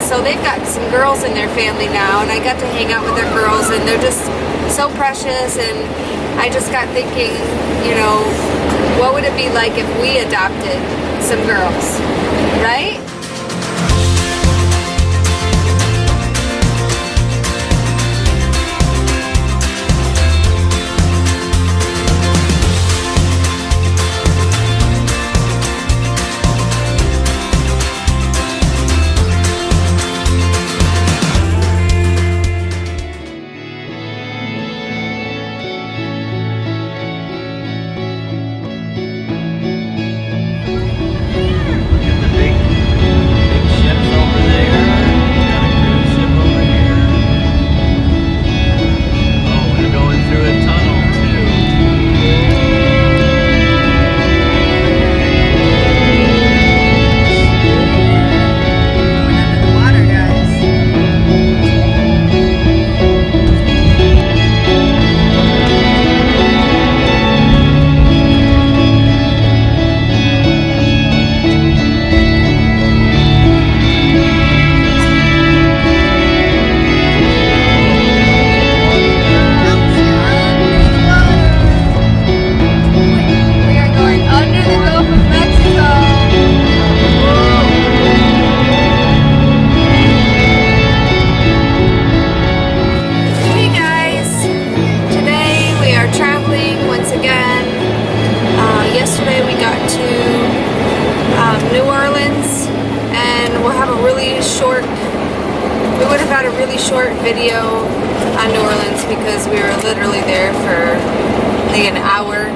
So they've got some girls in their family now, and I got to hang out with their girls, and they're just so precious. And I just got thinking, you know, what would it be like if we adopted some girls, right? Short video on New Orleans because we were literally there for like an hour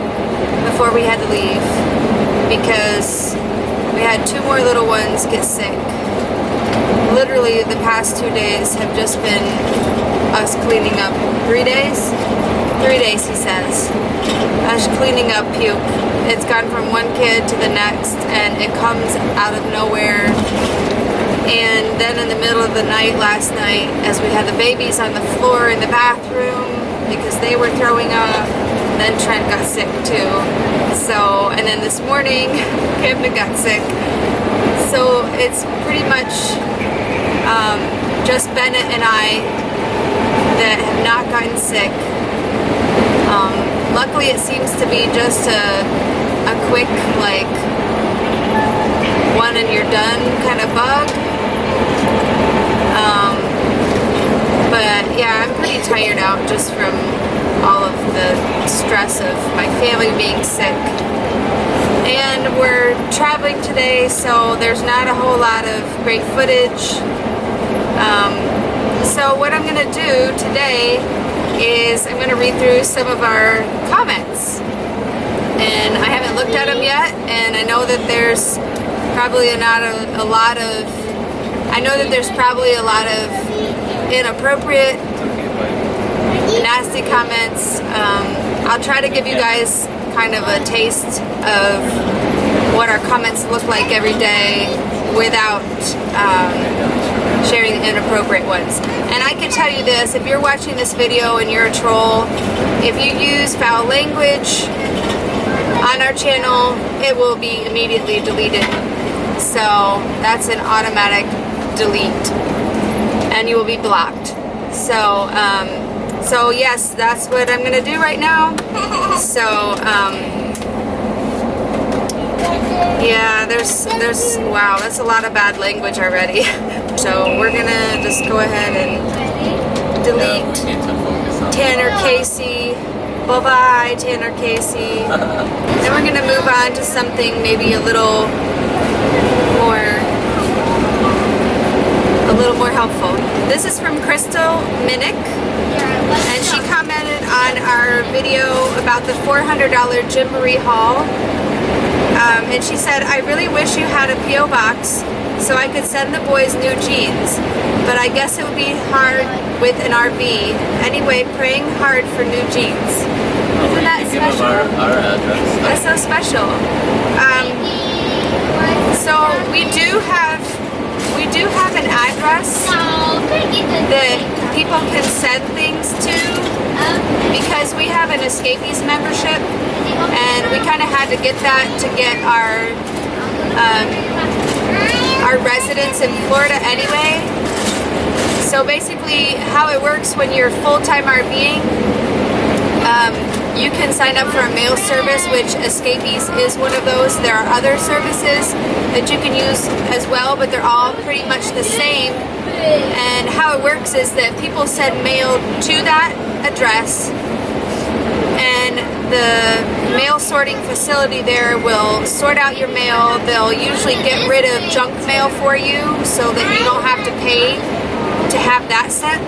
before we had to leave because we had 2 more little ones get sick. Literally the past 2 days have just been us cleaning up. 3 days? 3 days, he says. Us cleaning up puke. It's gone from one kid to the next, and it comes out of nowhere. And then in the middle of the night last night, as we had the babies on the floor in the bathroom because they were throwing up, then Trent got sick too. So, and then this morning, Camden got sick. So it's pretty much just Bennett and I that have not gotten sick. Luckily it seems to be just a quick, like, one and you're done kind of bug. But yeah, I'm pretty tired out just from all of the stress of my family being sick. And we're traveling today, so there's not a whole lot of great footage. So what I'm going to do today is I'm going to read through some of our comments. And I haven't looked at them yet, and I know that there's probably not a lot of, I know that there's probably a lot of inappropriate, nasty comments. I'll try to give you guys kind of a taste of what our comments look like every day without sharing inappropriate ones. And I can tell you this, if you're watching this video and you're a troll, if you use foul language on our channel, it will be immediately deleted. So that's an automatic delete, and you will be blocked. So so yes, that's what I'm gonna do right now. So yeah, there's wow, that's a lot of bad language already. So we're gonna just go ahead and delete Tanner Casey. Bye-bye, Tanner Casey. Then we're gonna move on to something maybe a little more helpful. This is from Crystal Minnick, and she commented on our video about the $400 Gymboree haul. And she said, I really wish you had a P.O. box so I could send the boys new jeans, but I guess it would be hard with an RV. Anyway, praying hard for new jeans. Isn't that special? Our address. That's so special. So we do have an address that people can send things to because we have an Escapees membership, and we kind of had to get that to get our residents in Florida anyway. So basically how it works when you're full-time RVing, you can sign up for a mail service, which Escapees is one of those. There are other services that you can use as well, but they're all pretty much the same. And how it works is that people send mail to that address, and the mail sorting facility there will sort out your mail. They'll usually get rid of junk mail for you so that you don't have to pay to have that sent.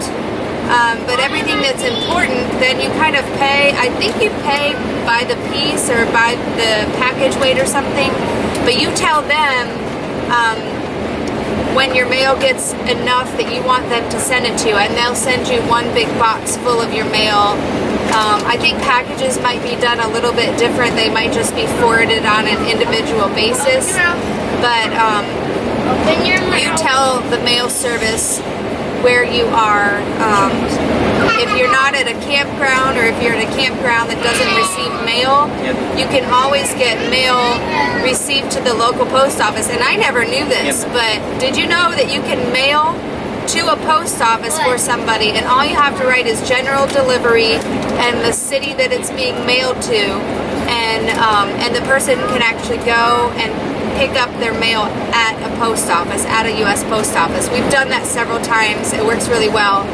But everything that's important, then you kind of pay. I think you pay by the piece or by the package weight or something, but you tell them when your mail gets enough that you want them to send it to, and they'll send you one big box full of your mail. I think packages might be done a little bit different. They might just be forwarded on an individual basis, but you tell the mail service where you are. If you're not at a campground, or if you're at a campground that doesn't receive mail, you can always get mail received to the local post office. And I never knew this, but did you know that you can mail to a post office for somebody, and all you have to write is general delivery and the city that it's being mailed to, and the person can actually go and pick up their mail at a post office, at a U.S. post office. We've done that several times. It works really well.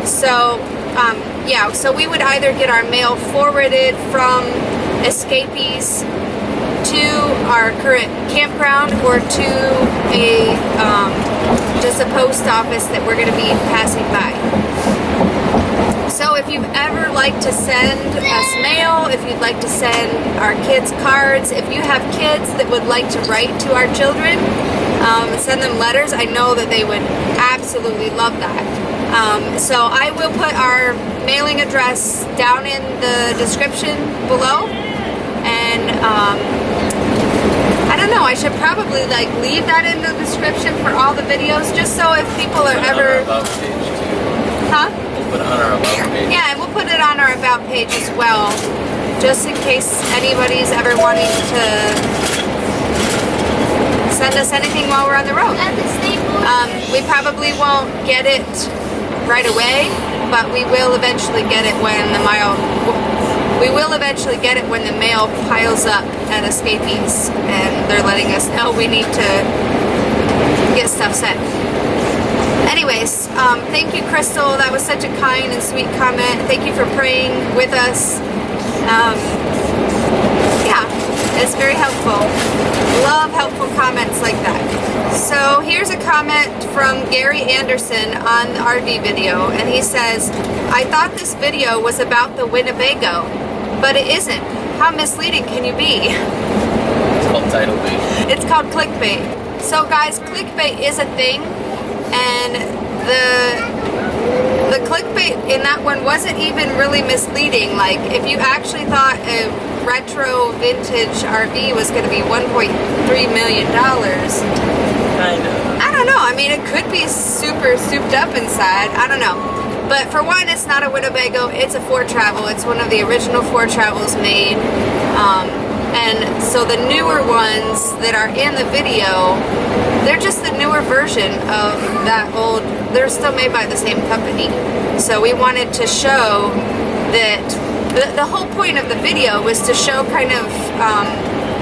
So yeah, so we would either get our mail forwarded from Escapees to our current campground, or to a just a post office that we're going to be passing by. So if you've ever liked to send us mail, if you'd like to send our kids cards, if you have kids that would like to write to our children, send them letters, I know that they would absolutely love that. So I will put our mailing address down in the description below, and I don't know, I should probably like leave that in the description for all the videos, just so if people are ever... Huh? Put it on our about page. Yeah, and we'll put it on our about page as well, just in case anybody's ever wanting to send us anything while we're on the road. We probably won't get it right away, but we will eventually get it when the mail. We will eventually get it when the mail piles up at Escapees, and they're letting us know we need to get stuff sent. Anyways, thank you, Crystal. That was such a kind and sweet comment. Thank you for praying with us. Yeah, it's very helpful. Love helpful comments like that. So here's a comment from Gary Anderson on the RV video, and he says, I thought this video was about the Winnebago, but it isn't. How misleading can you be? It's called title bait. It's called clickbait. So guys, clickbait is a thing. And the clickbait in that one wasn't even really misleading. Like, if you actually thought a retro vintage RV was going to be $1.3 million, Kind of. I don't know. I mean, it could be super souped up inside. I don't know. But for one, it's not a Winnebago. It's a Ford Travel. It's one of the original Ford Travels made. And so the newer ones that are in the video, they're just the newer version of that old. They're still made by the same company. So we wanted to show that the whole point of the video was to show kind of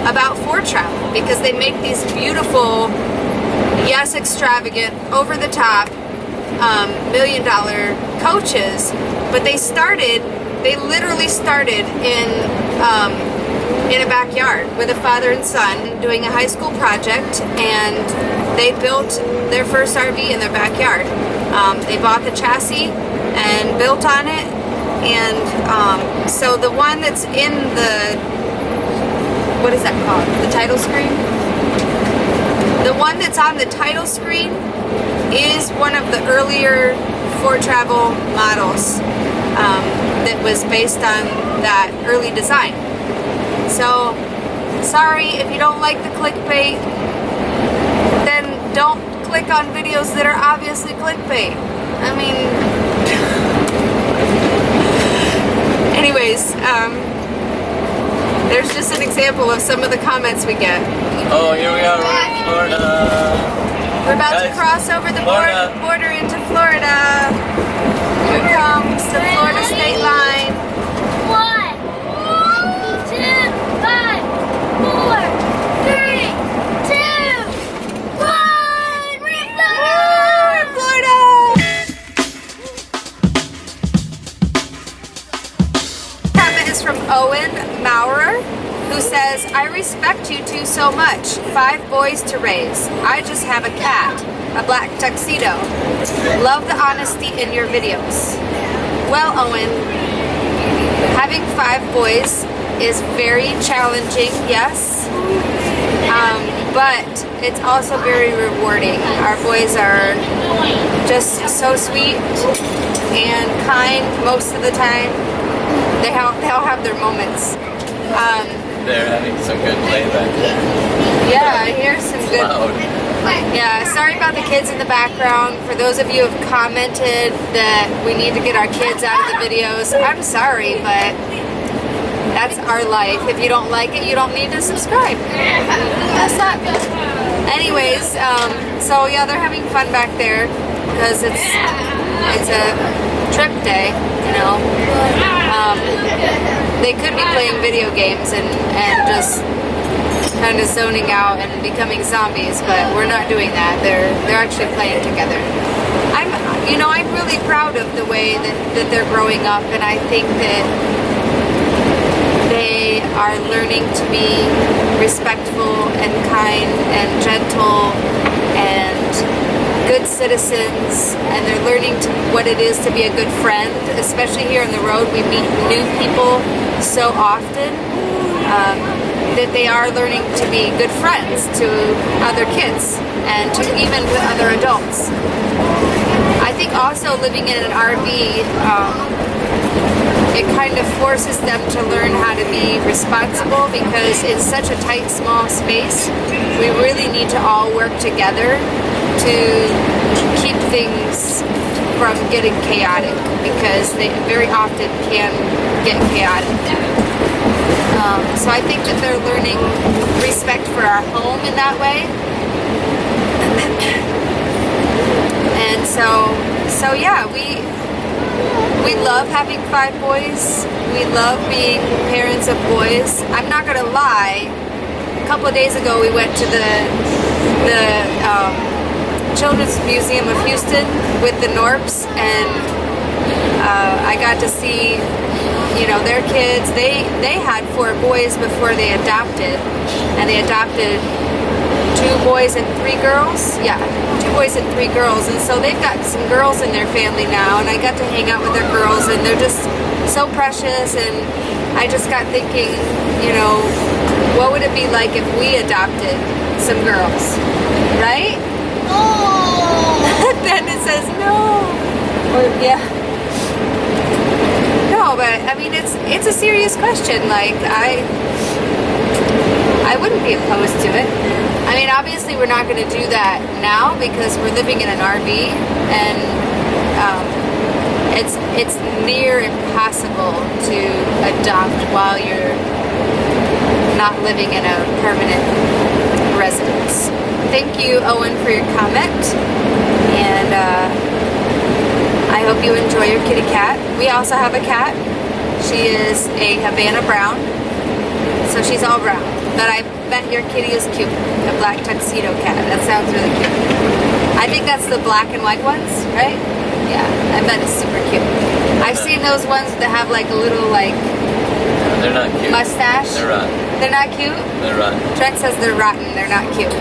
about Ford Travel, because they make these beautiful, yes, extravagant, over the top, $1 million coaches, but they literally started in a backyard with a father and son doing a high school project, and they built their first RV in their backyard. They bought the chassis and built on it, and so the one that's in the, what is that called? The title screen? The one that's on the title screen is one of the earlier Ford Travel models that was based on that early design. So, sorry if you don't like the clickbait, then don't click on videos that are obviously clickbait. I mean, anyways, there's just an example of some of the comments we get. Oh, here we are, we're in Florida. We're about to cross over the border into Florida. respect you two so much. 5 boys to raise. I just have a cat, a black tuxedo. Love the honesty in your videos. Well, Owen, having 5 boys is very challenging, yes. But it's also very rewarding. Our boys are just so sweet and kind most of the time. They all have their moments. They're having some good playback. Yeah, I hear some good. Loud. Yeah, sorry about the kids in the background. For those of you who have commented that we need to get our kids out of the videos, I'm sorry, but that's our life. If you don't like it, you don't need to subscribe. That's not. Anyways, so yeah, they're having fun back there because it's a trip day, you know. They could be playing video games and just kind of zoning out and becoming zombies, but we're not doing that. They're actually playing together. I'm really proud of the way that they're growing up, and I think that they are learning to be respectful and kind and gentle and good citizens, and they're learning what it is to be a good friend. Especially here on the road, we meet new people so often that they are learning to be good friends to other kids and to even with other adults. I think also living in an RV, it kind of forces them to learn how to be responsible, because in such a tight, small space, we really need to all work together to keep things from getting chaotic, because they very often can get chaotic. So I think that they're learning respect for our home in that way. And so yeah, we love having 5 boys. We love being parents of boys. I'm not gonna lie, a couple of days ago we went to the Children's Museum of Houston with the Norps, and I got to see, you know, their kids. They had 4 boys before they adopted, and they adopted 2 boys and 3 girls. Yeah, 2 boys and 3 girls, and so they've got some girls in their family now, and I got to hang out with their girls, and they're just so precious. And I just got thinking, you know, what would it be like if we adopted some girls, right? Then it says no. Or, yeah. No, but I mean, it's a serious question. Like, I wouldn't be opposed to it. I mean, obviously we're not going to do that now because we're living in an RV, and it's near impossible to adopt while you're not living in a permanent residence. Thank you, Owen, for your comment, and I hope you enjoy your kitty cat. We also have a cat. She is a Havana Brown, so she's all brown, but I bet your kitty is cute. A black tuxedo cat. That sounds really cute. I think that's the black and white ones, right? Yeah, I bet it's super cute. I've seen those ones that have like a little They're not cute. Mustache. They're rotten. They're not cute? They're rotten. Trent says they're rotten. They're not cute.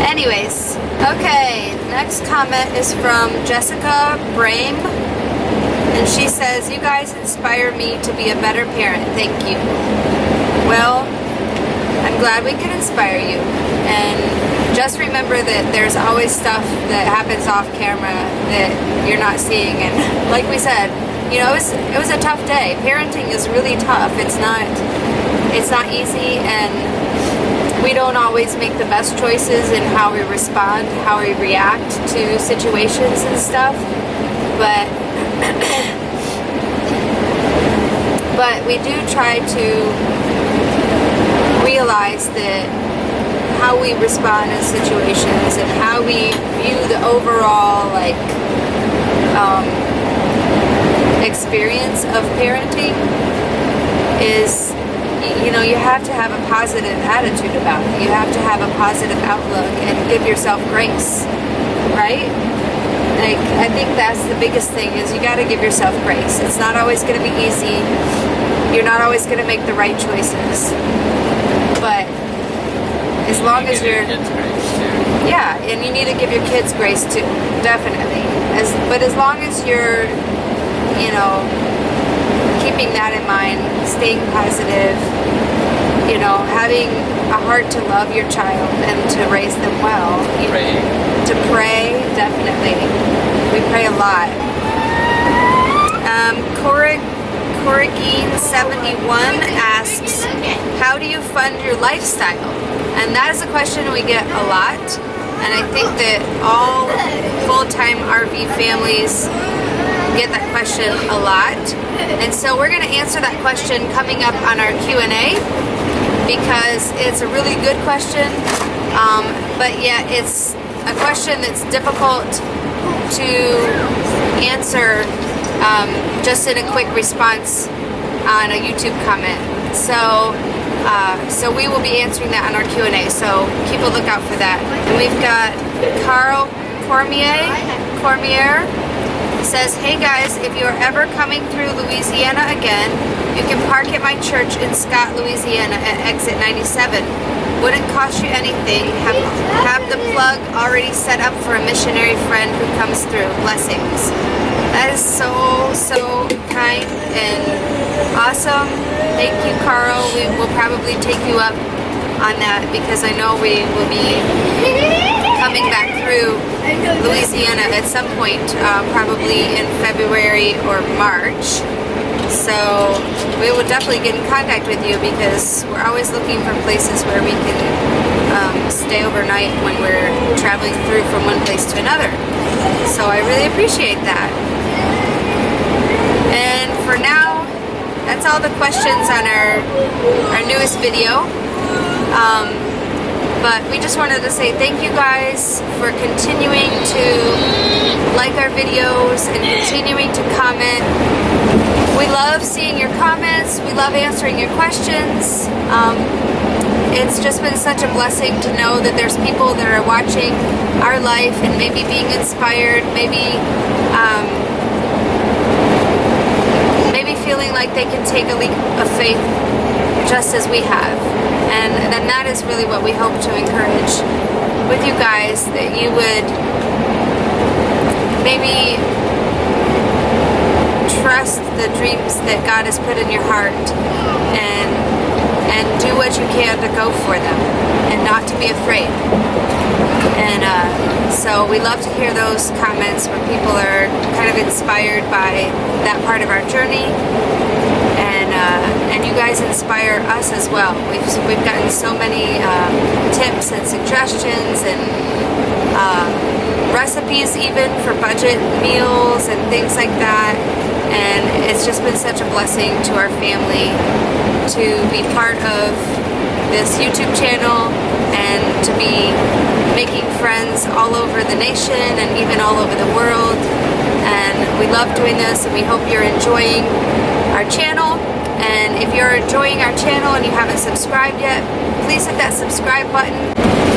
Anyways, okay, next comment is from Jessica Brame, and she says, you guys inspire me to be a better parent. Thank you. Well, I'm glad we could inspire you, and just remember that there's always stuff that happens off camera that you're not seeing. And like we said, you know, it was a tough day. Parenting is really tough. It's not easy, and we don't always make the best choices in how we respond, how we react to situations and stuff, but we do try to realize that how we respond in situations and how we view the overall experience of parenting is, you know, you have to have a positive attitude about it. You have to have a positive outlook and give yourself grace, right? Like, I think that's the biggest thing, is you got to give yourself grace. It's not always going to be easy. You're not always going to make the right choices. but as long as you're, kids grace too. yeah, and you need to give your kids grace too, definitely. But as long as you're, you know, keeping that in mind, staying positive, you know, having a heart to love your child and to raise them well. Pray. To pray, definitely. We pray a lot. Corrigine71 asks, how do you fund your lifestyle? And that is a question we get a lot. And I think that all full-time RV families get that question a lot. And so we're going to answer that question coming up on our Q&A, because it's a really good question, but yet it's a question that's difficult to answer just in a quick response on a YouTube comment. So we will be answering that on our Q&A, so keep a lookout for that. And we've got Carl Cormier says, hey guys, if you are ever coming through Louisiana again, you can park at my church in Scott, Louisiana at exit 97. Wouldn't cost you anything. Have the plug already set up for a missionary friend who comes through. Blessings. That is so kind and awesome. Thank you, Carl. We will probably take you up on that, because I know we will be coming back through Louisiana at some point, probably in February or March. So we will definitely get in contact with you, because we're always looking for places where we can stay overnight when we're traveling through from one place to another. So I really appreciate that. And for now, that's all the questions on our newest video. But we just wanted to say thank you guys for continuing to like our videos and continuing to comment. We love seeing your comments. We love answering your questions. It's just been such a blessing to know that there's people that are watching our life and maybe being inspired, maybe feeling like they can take a leap of faith just as we have. And then that is really what we hope to encourage with you guys, that you would maybe trust the dreams that God has put in your heart, and do what you can to go for them and not to be afraid. And so we love to hear those comments where people are kind of inspired by that part of our journey, and you guys inspire us as well. We've gotten so many tips and suggestions and recipes even for budget meals and things like that, and it's just been such a blessing to our family to be part of this YouTube channel and to be making friends all over the nation and even all over the world. And we love doing this, and we hope you're enjoying our channel. And if you're enjoying our channel and you haven't subscribed yet, please hit that subscribe button.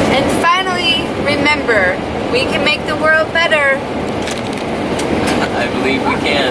And finally, remember, we can make the world better. I believe we can.